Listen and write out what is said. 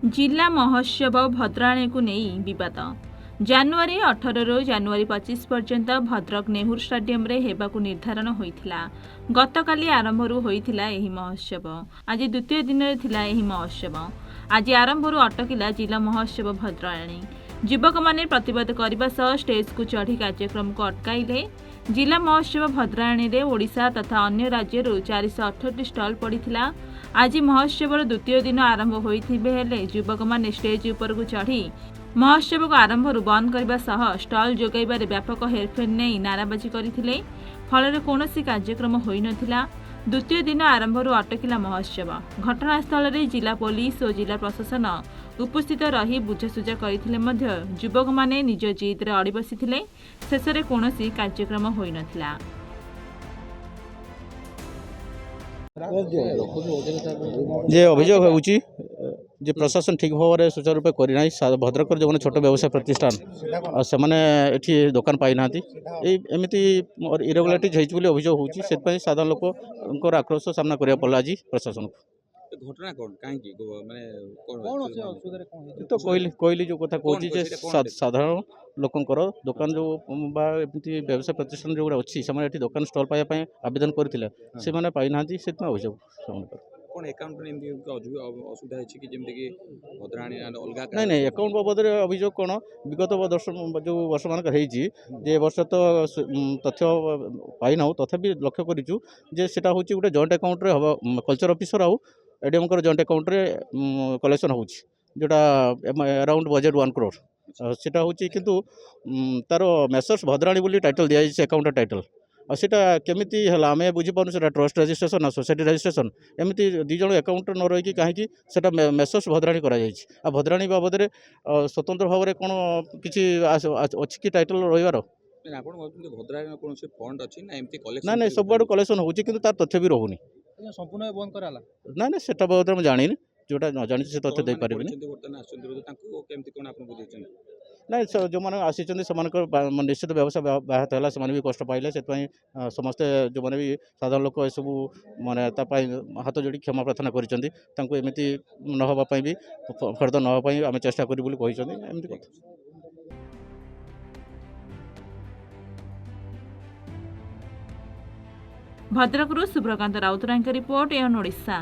जिला महोत्सव भद्राणी को नहीं विवाद जानुआरी 18 रु जानुआरी 25 पर्यंत भद्रक नेहरू स्टेडियम रे हेबाकु निर्धारण होइथिला। गतकाली आरंभरू होइथिला एही महोत्सव। आज द्वितीय दिन रे थिला एही महोत्सव। आज आरंभरू अटकिला जिला महोत्सव भद्राणी। युवक माने प्रतिवाद करने सह स्टेज को चढ़ी कार्यक्रम को अटकाइले। जिला महोत्सव भद्राणी रे ओडिशा तथा अन्य राज्य 468 स्टल पड़ीथिला। आज महोत्सव द्वितीय दिन आरंभ होइथिबे हेले युवक माने स्टेज ऊपर को चढ़ी महोत्सव को आरंभरू बंद करने सह स्टल जोगाइबारे व्यापक हेरफेर नहीं नाराबाजी करथिले। फल कौनसी कार्यक्रम होई नथिला। द्वितीय दिन आरंभरू अटकिला महोत्सव। घटनास्थल में जिला पुलिस और जिला प्रशासन उपस्थित रही बुझासुझा करथिले मध्य युवक माने निज जिद अड़ी बसिथिले। शेष में कौनसी कार्यक्रम होई नथिला। जे अभियोग होउची जे प्रशासन ठीक भाव में सुचारू रूप करना भद्रक जो छोट व्यवसाय प्रतिष्ठान से मैंने दुकान पाई ना एमती इरेगुलारिटीज होती अभियोग होती साधारण लोक आक्रोश सामना करा पड़ा आज प्रशासन को। घटना कौन कहीं तो कहली जो कथा कहूँ साधारण लोकंर दुकान जो एमती व्यवसाय प्रतिष्ठान जो अच्छी से दुकान स्टल पाइबा आवेदन करते से पाई ना से अभियोग कौन अकाउंट असुविधा है कि जमी कि भद्राणी अलग नहीं नहीं अकाउंट बाबद अभियोग कौन विगत वर्ष जो वर्ष मानक जे वर्ष तो तथ्य पाई ना तथापि लक्ष्य करूँ जे सेटा हूँ गोटे जॉइंट अकाउंट रे हम कल्चर ऑफिसर आउ एडीएम जॉइंट अकाउंट रे कलेक्शन हो जोटा अराउंड बजेट 1 crore सेटा हूँ किंतु तार मेसर्स भद्राणी बोली टाइटल दिखाई अकाउंट टाइटल आटा केमी है आम बुझीपार से ट्रस्ट रजिस्ट्रेशन ना सोसाइटी रजिस्ट्रेशन एमती दुई जन अकाउंट न रही कहीं मेसर्स भद्राणी कर भद्राणी बाबद स्वतंत्र भाव में कौन किसी अच्छी कि टाइटल रही ना ना सब आड़ कलेक्शन हो तार तथ्य भी रोनी संपूर्ण बंद कराला ना ना से बाबद मुझे जानी जोटा न जानी से तथ्य दे पारे ना जो मैंने आसी निश्चित व्यवसाय व्याहत है से भी कष्ट पाइले से समस्ते जो मैंने भी साधारण लोक सब माने हाथ जोड़ी क्षमा प्रार्थना करमती नवाई भी फर्दर नवाई आम चेष्टा करी। भद्रकरू सुब्रकांत राउतरायଙ୍କ रिपोर्ट एन ओडिशा।